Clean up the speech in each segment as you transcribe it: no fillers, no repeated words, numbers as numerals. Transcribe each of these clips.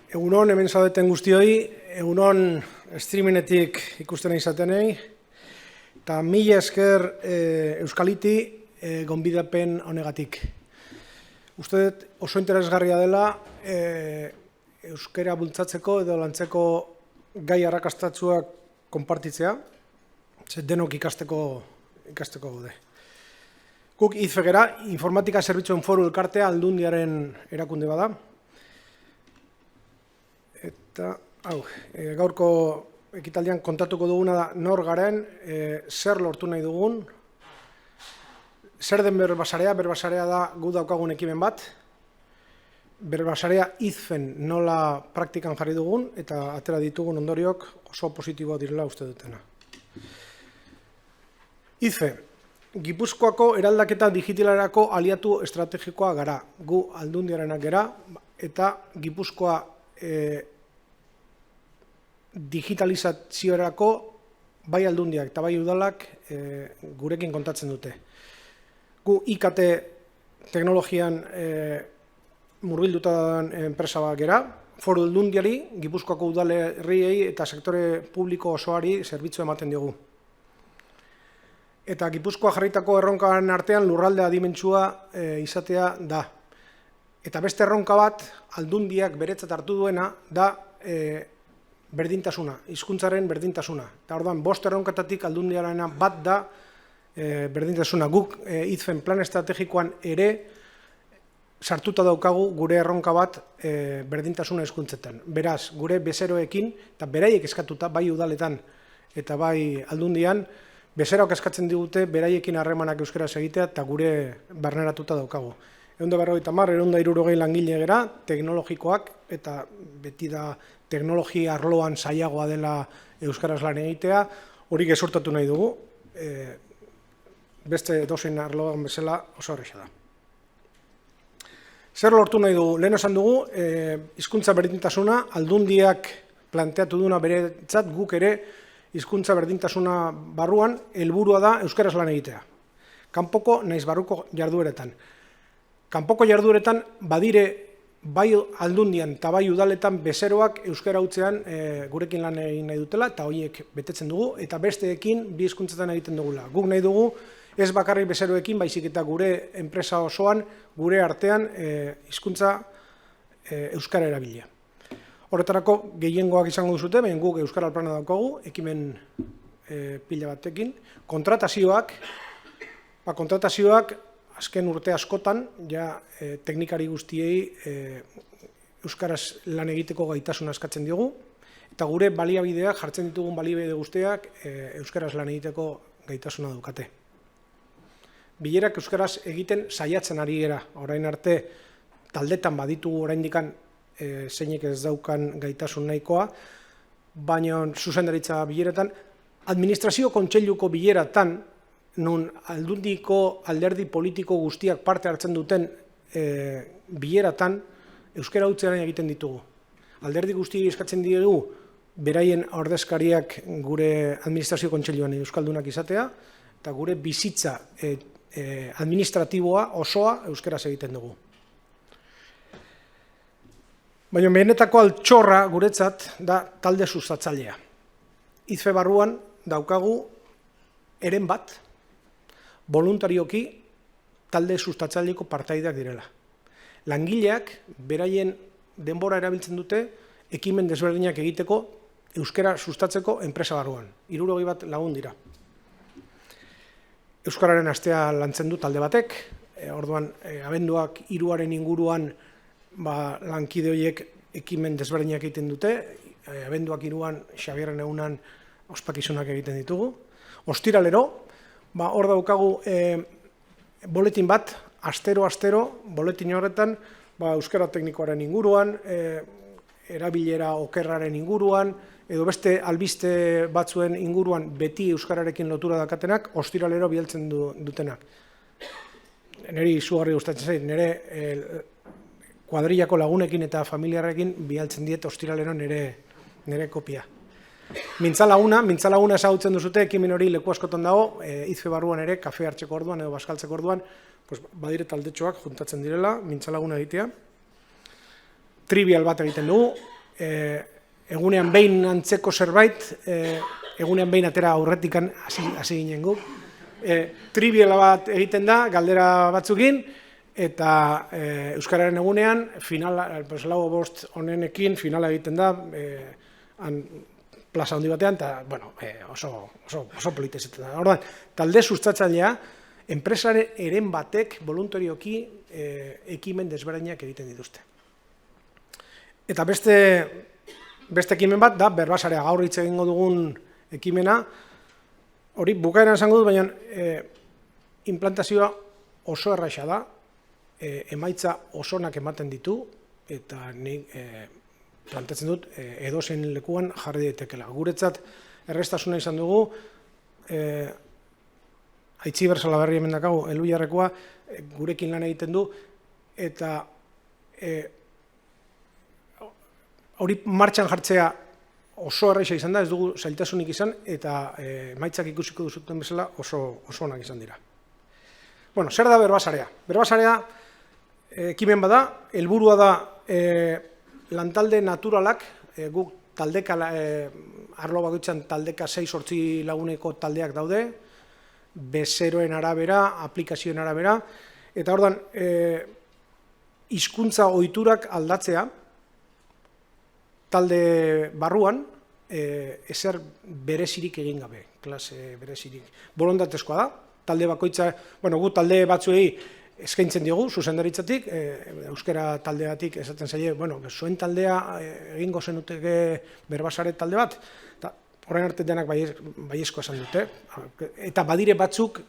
Egunon, hemen zaudeten guztioi, egunon streamingetik ikusten izatenei, eta mila esker Euskaliti gonbidapen honegatik. Uste dut oso interesgarria dela euskara bultzatzeko edo lantzeko gai arrakastatsuak konpartitzea, ze denok ikasteko gaude. Guk IZFEGera, Informatika Zerbitzuen Foru Elkartea Aldundiaren erakunde bada. Eta, gaurko ekitaldian kontatuko duguna da nor garen, zer lortu nahi dugun, zer den berbasarea, berbasarea da gu daukagun ekimen bat, berbasarea IZFEN nola praktikan jarri dugun, eta atera ditugun ondoriok oso positiboa direla uste dutena. IZFE, Gipuzkoako eraldaketa digitalerako aliatu estrategikoa gara, gu Aldundiarenak gara, eta Gipuzkoa digitalizaziorako bai Aldundiak eta bai udalak gurekin kontatzen dute. Gu IKT teknologian murgilduta den enpresa bat gera, Foru Aldundiari, Gipuzkoako udalerriei eta sektore publiko osoari zerbitzu ematen diogu. Eta Gipuzkoa jarritako erronkan artean lurralde adimentsua izatea da. Eta beste erronka bat, Aldundiak beretzat hartu duena, da berdintasuna, hizkuntzaren berdintasuna. Eta orduan, 5 erronkatatik Aldundiarena bat da berdintasuna. Guk IZFEN plan estrategikoan ere sartuta daukagu gure erronka bat berdintasuna hizkuntzetan. Beraz, gure bezeroekin, eta beraiek eskatuta, bai udaletan eta bai Aldundian, bezeroak eskatzen digute beraiekin harremanak euskaraz egitea eta gure barneratuta daukagu. 150, 160 langile gera, teknologikoak, eta beti da teknologia arloan zailagoa dela euskaraz lan egitea, hori gezurtatu nahi dugu, beste edozein arloan bezala oso horreza da. Zer lortu nahi dugu? Lehen esan dugu, hizkuntza berdintasuna, Aldundiak planteatu duna beretzat guk ere hizkuntza berdintasuna barruan, helburua da euskaraz lan egitea. Kanpoko naiz barruko jardueretan. Kanpoko jardueretan badire bai Aldundian eta bai udaletan bezeroak euskara hutzean gurekin lan egin nahi dutela, eta horiek betetzen dugu, eta besteekin bi hizkuntzetan egiten dugula. Guk nahi dugu ez bakarrik bezeroekin, baizik eta gure enpresa osoan, gure artean hizkuntza euskara erabilia. Horretarako gehiengoak izango duzute, baina guk euskara plana daukagu, ekimen pila batekin. Kontratazioak azken urte askotan, ja teknikari guztiei euskaraz lan egiteko gaitasuna eskatzen diogu, eta gure baliabideak, jartzen ditugun baliabide guztiak euskaraz lan egiteko gaitasuna daukate. Bilerak euskaraz egiten saiatzen ari gara, orain arte taldetan baditugu oraindikan zeinek ez daukan gaitasun nahikoa, baina zuzendaritza bileretan, administrazio kontseiluko bileratan, nun Aldundiko alderdi politiko guztiak parte hartzen duten bileratan, euskara hutzean egiten ditugu. Alderdi guztiak eskatzen diegu, beraien ordezkariak gure administrazio kontseiluan euskaldunak izatea, eta gure bizitza administratiboa osoa euskaraz egiten dugu. Baina benetako altxorra guretzat da talde sustatzailea. IZFE barruan daukagu eren bat, voluntarioki talde sustatzaileko partaideak direla. Langileak beraien denbora erabiltzen dute ekimen desberdinak egiteko euskara sustatzeko enpresa barruan. 61 lagun dira. Euskararen astea lantzen du talde batek, orduan abenduak 3 inguruan lankide horiek ekimen desberdinak egiten dute, abenduak 3 Xabierren egunan ospakizunak egiten ditugu. Ostiralero, hor daukagu boletin bat, astero, boletin horretan, euskara teknikoaren inguruan, erabilera okerraren inguruan, edo beste albiste batzuen inguruan beti euskararekin lotura dakatenak, ostiralero bialtzen dutenak. Neri izugarri gustatzen zait, nire kuadrillako lagunekin eta familiarrekin bialtzen diet ostiralero nire kopia. Mintzalaguna ezagutzen duzute, ekimen hori leku askotan dago, IZFE barruan ere, kafe hartzeko orduan edo baskaltzeko orduan, badire taldetxoak juntatzen direla, mintzalaguna egitea. Trivial bat egiten dugu, egunean behin antzeko zerbait, egunean behin atera aurretikan hasi ginen guk. Triviala bat egiten da, galdera batzukin, eta Euskararen egunean, lau bost honenekin finala egiten da, plaza handi batean, eta oso polita izaten da. Orduan, talde sustatzailea, enpresaren batek voluntarioki ekimen desberdinak egiten dituzte. Eta beste ekimen bat da, Berbasarea gaur hitz egingo dugun ekimena, hori bukaeran esango dut, baina implantazioa oso erraixa da, emaitza osonak ematen ditu, eta nik planteatzen dut edozein lekuan jarri daitekela. Guretzat erraztasuna izan dugu, Aitziber Salaberri hemen dakagu, Elhuyarrekoa, gurekin lan egiten du, eta hori martxan jartzea oso erraixa izan da, ez dugu zailtasunik izan, eta emaitzak ikusiko duzuten bezala oso onak izan dira. Bueno, zer da Berbasarea? Berbasarea ekimen bada, helburua da lantalde naturalak, guk taldeka, arlo bakoitzan taldeka 6-8 laguneko taldeak daude, bezeroen arabera, aplikazioen arabera, eta ordan hizkuntza ohiturak aldatzea, talde barruan, ezer berezirik egin gabe, klase berezirik. Borondatezkoa da, talde bakoitza, gu talde batzuei eskaintzen diogu, zuzendaritzatik, euskara taldeatik esaten zaie, zuen taldea egingo zenuteke Berbasare talde bat, eta horren arte denak baiezko esan dute, eta badire batzuk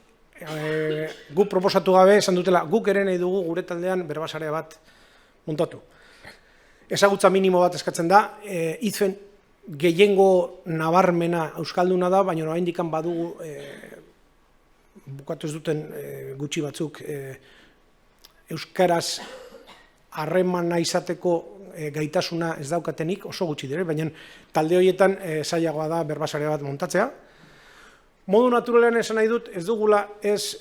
guk proposatu gabe esan dutela, guk ere nahi dugu gure taldean Berbasarea bat montatu. Ezagutza minimo bat eskatzen da, hitzen gehiengo nabarmena euskalduna da, baina oraindik badugu bukatu ez duten gutxi batzuk euskaraz harremana izateko gaitasuna ez daukatenik, oso gutxi dire, baina talde horietan zailagoa da Berbasarea bat montatzea. Modu naturalean esan nahi dut, ez dugula ez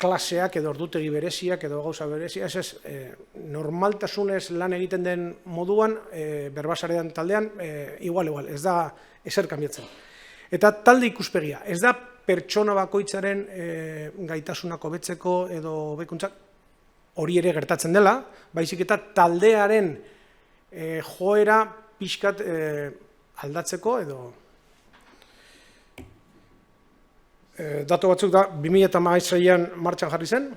klaseak edo ordutegi bereziak edo gauza bereziak, normaltasunez lan egiten den moduan, Berbasarean taldean, igual, ez da ezer kanbiatzen. Eta talde ikuspegia, ez da pertsona bakoitzaren gaitasunak hobetzeko edo hobekuntzak hori ere gertatzen dela, baizik eta taldearen joera pixkat aldatzeko edo datu batzuk da 2016an martxan jarri zen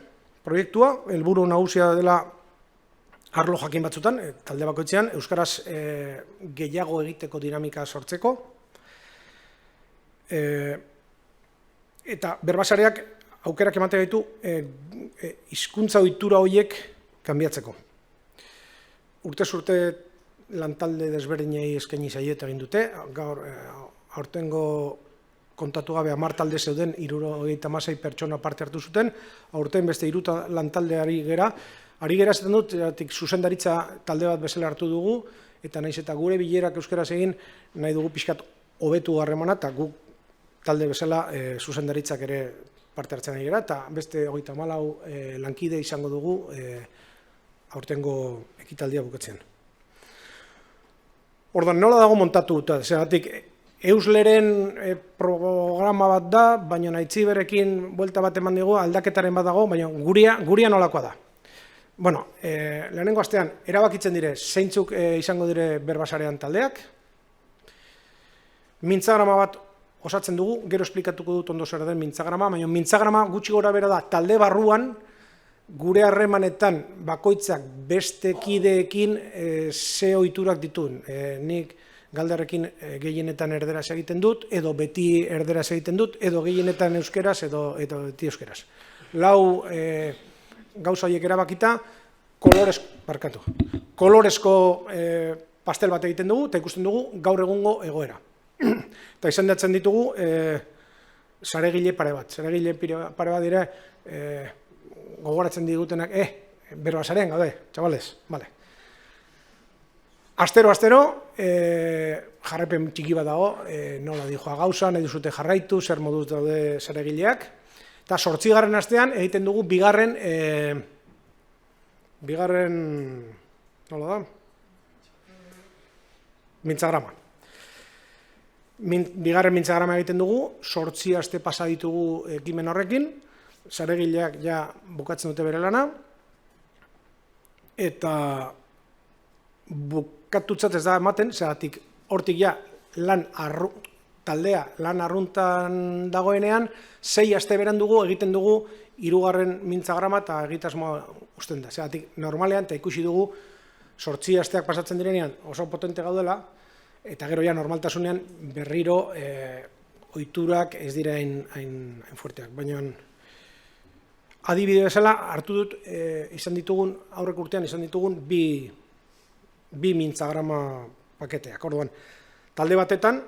proiektua, helburu nagusia dela arlo jakin batzutan, talde bakoitzean, euskaraz gehiago egiteko dinamika sortzeko. Eta Berbasareak aukerak emate gaitu hizkuntza ohitura horiek kanbiatzeko. Urtez urte lantalde desberdinei eskaini zaiet egin dute, gaur aurtengo kontatu gabe 10 talde zeuden, 76 pertsona parte hartu zuten, aurten beste 3 lantalde ari gera esaten dut, zuzendaritza talde bat bezala hartu dugu, eta naiz eta gure bilerak euskaraz egin, nahi dugu pixkat hobetu harremana, eta guk talde bezala zuzendaritzak ere parte hartzen ari gara, eta beste 34 lankide izango dugu aurtengo ekitaldia bukatzen. Orduan, nola dago montatu, zeratik, Eusleren programa bat da, baina Aitziberrekin buelta bat eman dugu, aldaketaren bat dago, baina guria nolakoa da. Lehenengo astean, erabakitzen dire, zeintzuk izango dire Berbasarean taldeak, mintzagrama bat osatzen dugu, gero esplikatuko dut ondo zer den mintzagrama, baina mintzagrama gutxi gora bera da, talde barruan, gure harremanetan bakoitzak beste kideekin ze ohiturak dituen. Nik galdarrekin gehienetan erderaz egiten dut, edo beti erderaz egiten dut, edo gehienetan euskeraz, edo beti euskeraz. 4 gauza horiek erabakita, kolorezko pastel bat egiten dugu, eta ikusten dugu gaur egungo egoera. Eta izendatzen ditugu saregile pare bat. Saregile pare bat dire gogoratzen digutenak, Berbasarean gaude, txabales, bale. Astero, jarraipen txiki bat dago, nola dijoa gauza, nahi duzute jarraitu, zer moduz daude saregileak. Eta 8. astean egiten dugu bigarren, nola da? mintzagrama. Bigarren mintzagrama egiten dugu, 8 aste pasa ditugu ekimen horrekin, saregileak ja bukatzen dute bere lana, eta bukatutzat ez da ematen, zeratik hortik ja taldea lan arruntan dagoenean, 6 aste berandugu egiten dugu 3. mintzagrama eta egitasmoa usten da. Zeratik normalean, eta ikusi dugu, 8 asteak pasatzen direnean oso potente gaudela, eta gero ja normaltasunean berriro ohiturak ez dira hain fuerteak. Baina adibide bezala hartu dut izan ditugun, aurrek urtean izan ditugun bi mintzagrama paketeak. Orduan, talde batetan,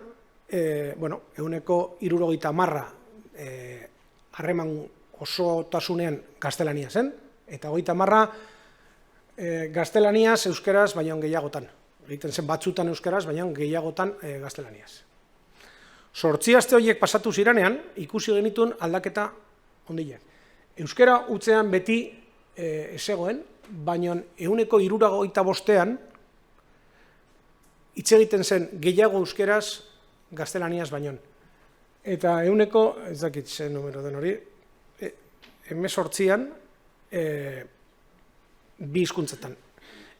170 harreman osotasunean gaztelania zen, eta 30 gaztelaniaz, euskeraz, baina gehiagotan. Egiten zen batzutan euskeraz, baina gehiagotan gaztelaniaz. 8 aste horiek pasatu ziranean, ikusi genituen aldaketa ondileak. Euskera utzean beti ezegoen, baina 75%an hitz egiten zen gehiago euskeraz gaztelaniaz baino. Eta ez dakit zen numero den hori, 18an 2 hizkuntzetan.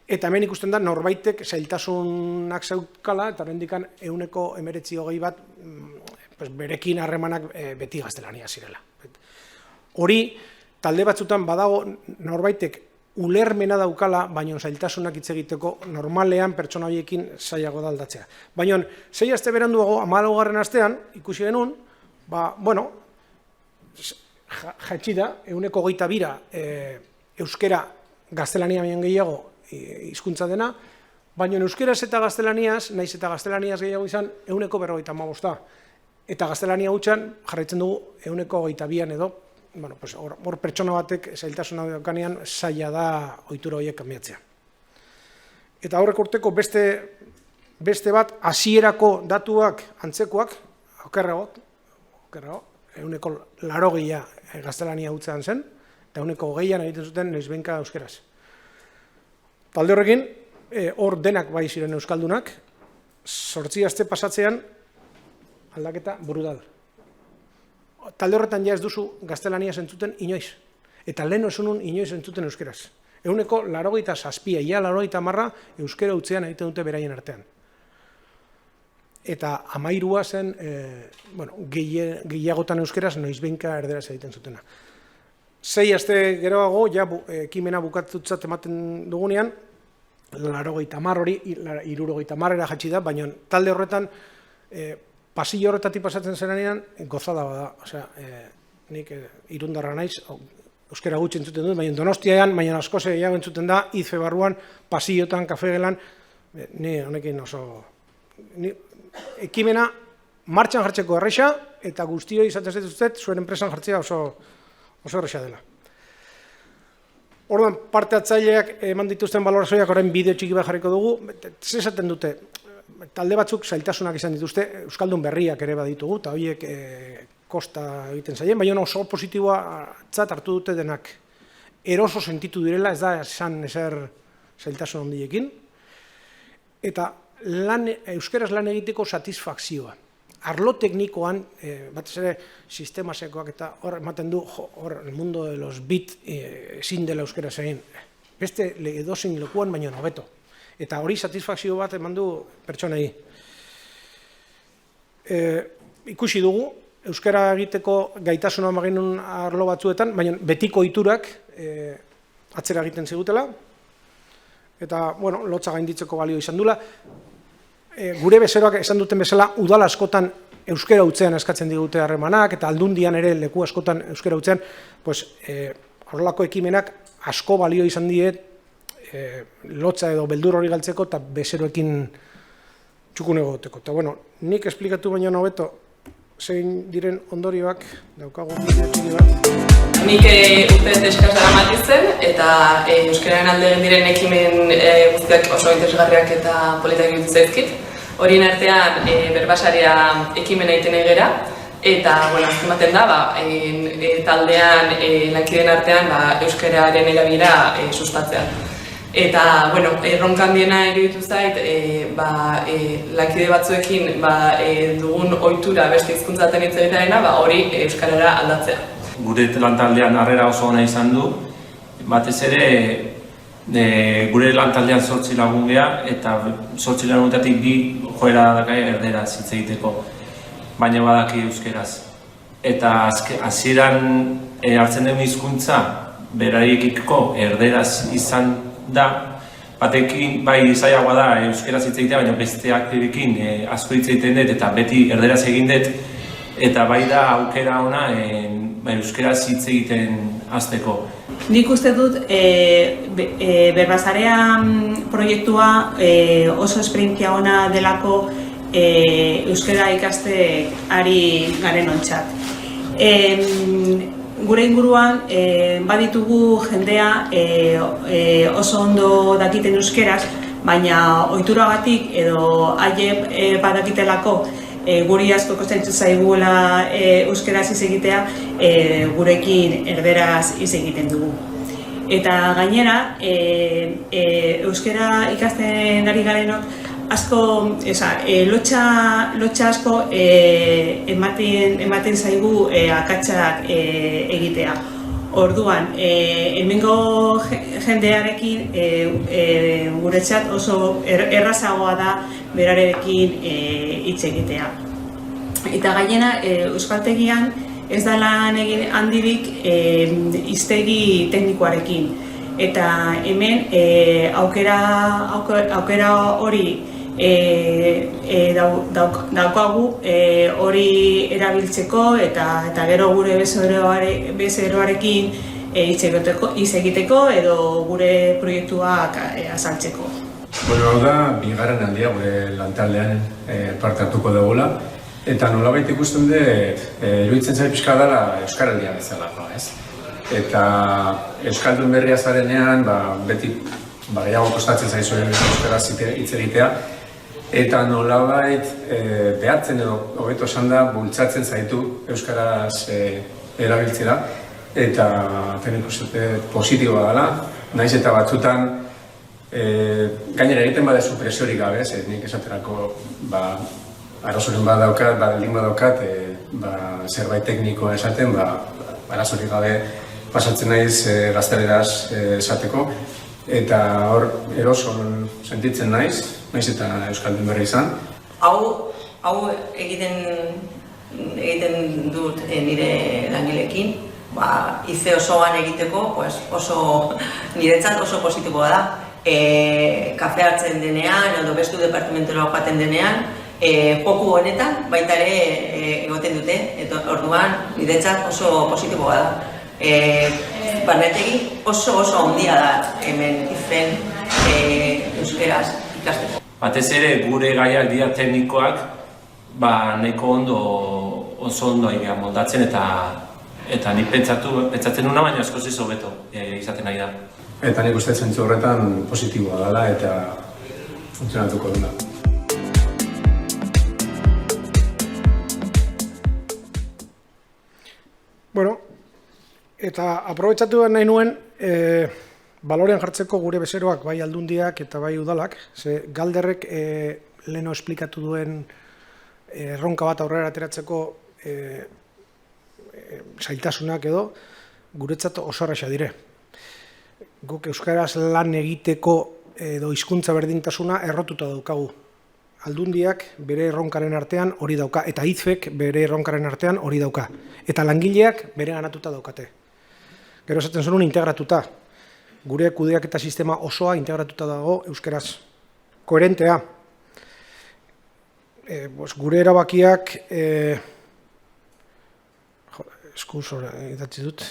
Eta hemen ikusten da norbaitek zailtasunak zeukala, eta horrendikan 19-20 bat berekin harremanak beti gaztelania zirela. Hori, talde batzutan badago norbaitek ulermena daukala, baina zailtasunak hitz egiteko normalean pertsona horiekin zailago da aldatzea. Baina 6 aste beranduago, 14. astean, ikusi genuen, jaitsi da, 22 euskera gaztelania baino gehiago hizkuntza dena, baina euskeraz eta gaztelaniaz, naiz eta gaztelaniaz gehiago izan, 155. Eta gaztelania hutsan jarraitzen dugu 122an edo, hor pertsona batek zailtasuna daukanean zaila da ohitura horiek kanbiatzea. Eta aurreko urteko beste bat, hasierako datuak antzekoak, okerrago, 180 gaztelania hutsean zen, eta 120an egiten zuten noizbehinka euskeraz. Talde horrekin, hor denak bai ziren euskaldunak, 8 aste pasatzean aldaketa brutal. Talde horretan ja ez duzu gaztelania entzuten inoiz. Eta lehen esunun inoiz entzuten euskeraz. 187, ia 90 euskera utzean egiten dute beraien artean. Eta 13 zen, gehiagotan euskeraz noizbehinka erderaz egiten zutena. 6 aste geroago, ja ekimena bukatutzat ematen dugunean, 90 hori, 70 jatsi da, baina talde horretan, pasillo horretatik pasatzen zenean, gozada bada. Osea, nik Irundarra naiz, euskera gutxi entzuten dut, baina Donostian, baina asko gehiago entzuten da, IFE barruan, pasillotan, kafegelan, ni honekin oso... Ekimena martxan jartzeko erresa, eta guztioi izaten zaitzuzet, zuen enpresan jartzea oso erresa dela. Orduan, parte hartzaileak eman dituzten balorazioak orain bideo txiki bat jarriko dugu, esaten dute, talde batzuk zailtasunak izan dituzte, euskaldun berriak ere baditugu, eta horiek kosta egiten zaien, baina oso positiboa hartu dute denak. Eroso sentitu direla, ez da esan ezer zailtasun handiekin, eta euskeraz lan egiteko satisfakzioa. Arlo teknikoan, batez ere sistemasekoak eta hor ematen du, hor, el mundo de los bit ezin dela euskera egin. Beste edozein lekuan baino hobeto. Eta hori satisfakzio bat eman du pertsonei. Ikusi dugu, euskara egiteko gaitasuna maginun arlo batzuetan, baina betiko ohiturak atzera egiten zigutela, eta, lotza gainditzeko balio izan dula. Gure bezeroak esan duten bezala, udal askotan euskera utzean eskatzen digute harremanak, eta aldundian ere leku askotan euskera utzean, horrelako ekimenak asko balio izan diet, lotza edo beldur hori galtzeko, eta bezeroekin txukun egoteko. Eta, nik esplikatu baino hobeto zein diren ondorioak daukagu bideo txiki bat. Nik urte eskasa matizen, eta euskararen alde diren ekimen guztiak oso interesgarriak eta politak egitu zaizkit. Horien artean berbasaria ekimena egiten egera, eta azkematen da, taldean lankideen artean euskararen erabilera sustatzea. Eta, bueno, erronka handiena iruditu zait, lakide batzuekin dugun ohitura beste hizkuntzaten hitz egitearena, hori euskarara aldatzea. Gure lantaldean harrera oso ona izan du, batez ere gure lantaldean 8 lagun gea, eta 8 lagunetatik 2 joera dakai erderaz hitz egiteko, baina badaki euskeraz. Eta hasieran hartzen den hizkuntza beraiekiko erderaz izan da, batekin bai zailagoa da euskeraz hitz egitea, baina bestearekin asko hitz egiten dut eta beti erderaz egin dut, eta bai da aukera ona euskeraz hitz egiten hasteko. Nik uste dut Berbasarea proiektua oso esperientzia ona delako euskara ikaste ari garen ontzat. Gure inguruan baditugu jendea oso ondo dakiten euskeraz, baina ohituragatik edo haiek badakitelako guri asko kostatzen zaigula euskeraz hitz egitea, gurekin erderaz hitz egiten dugu. Eta gainera, euskara ikasten ari garenok asko, lotxa asko ematen zaigu akatsak egitea. Orduan, hemengo jendearekin guretzat oso errazagoa da berarekin hitz egitea. Eta gainera, euskaltegian ez da lan egin handirik hiztegi teknikoarekin. Eta hemen aukera hori daukagu hori erabiltzeko eta gero gure bezeroarekin hitz egiteko edo gure proiektuak azaltzeko. Bueno, hau da, bigarren aldia gure lantaldean parte hartuko dugula, eta nolabait ikusten dut, iruditzen zait pixka dela euskaraldia bezalakoa, ez? Eta euskaldun berria zarenean, beti gehiago kostatzen zaizu euskaraz hitz egitea, eta nolabait behartzen edo hobeto esan da bultzatzen zaitu euskaraz erabiltzera, eta nik uste positiboa dela, nahiz eta batzutan gainera egiten badezu presiorik gabe, nik esaterako arazoren badaukat, baldin badaukat, zerbait teknikoa esaten, arazorik gabe pasatzen naiz gazteleraz esateko, eta hor eroson sentitzen naiz eta euskaldun berri izan. Hau egiten dut nire langileekin, ize osoan egiteko oso niretzat oso positiboa da. Kafe hartzen denean edo bestu departamentora joaten denean, joku honetan baita ere egoten dute, eta orduan niretzat oso positiboa da. Barnetegi oso handia da hemen izen euskeraz ikasteko. Batez ere gure gaiak dira teknikoak nahiko oso ondo moldatzen eta nik pentsatzen nuna, baina askoz ez hobeto izaten nahi da. Eta nik uste zentzu horretan positiboa dela eta funtzionatuko dela. Bueno, eta aprobetxatu nahi nuen balorean jartzeko gure bezeroak, bai aldundiak eta bai udalak, ze Galderrek leheno esplikatu duen erronka bat aurrera ateratzeko zailtasunak edo guretzat oso erraza dire. Guk euskaraz lan egiteko edo hizkuntza berdintasuna errotuta daukagu. Aldundiak bere erronkaren artean hori dauka, eta hitzek bere erronkaren artean hori dauka. Eta langileak bere ganatuta daukate. Gero esaten zenun integratuta. Gure kudeaketa sistema osoa integratuta dago euskaraz. Koherentea. Gure erabakiak idatzi dut.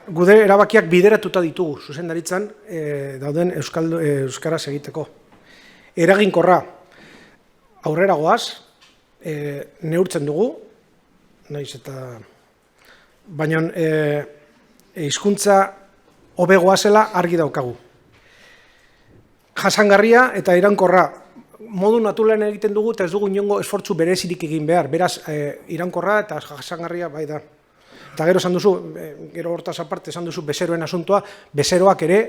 Gure erabakiak bideratuta ditugu, zuzendaritzan dauden euskaraz egiteko. Eraginkorra, aurrera goaz, neurtzen dugu, nahiz eta baina hizkuntza hobegoa zela argi daukagu. Jasangarria eta iraunkorra, modu naturalean egiten dugu eta ez dugu inongo esfortzu berezirik egin behar, beraz iraunkorra eta jasangarria bai da. Eta gero esan duzu, gero hortaz aparte esan duzu bezeroen asuntoa, bezeroak ere,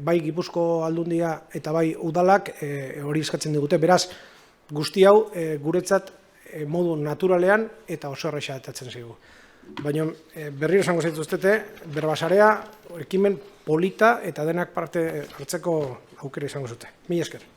bai Gipuzko Aldundia eta bai udalak hori eskatzen digute, beraz, guzti hau guretzat modu naturalean eta oso erresa atatzen zaigu. Baina berriro esango zaituztete, Berbasarea ekimen polita eta denak parte hartzeko aukera izango zute. Mila esker.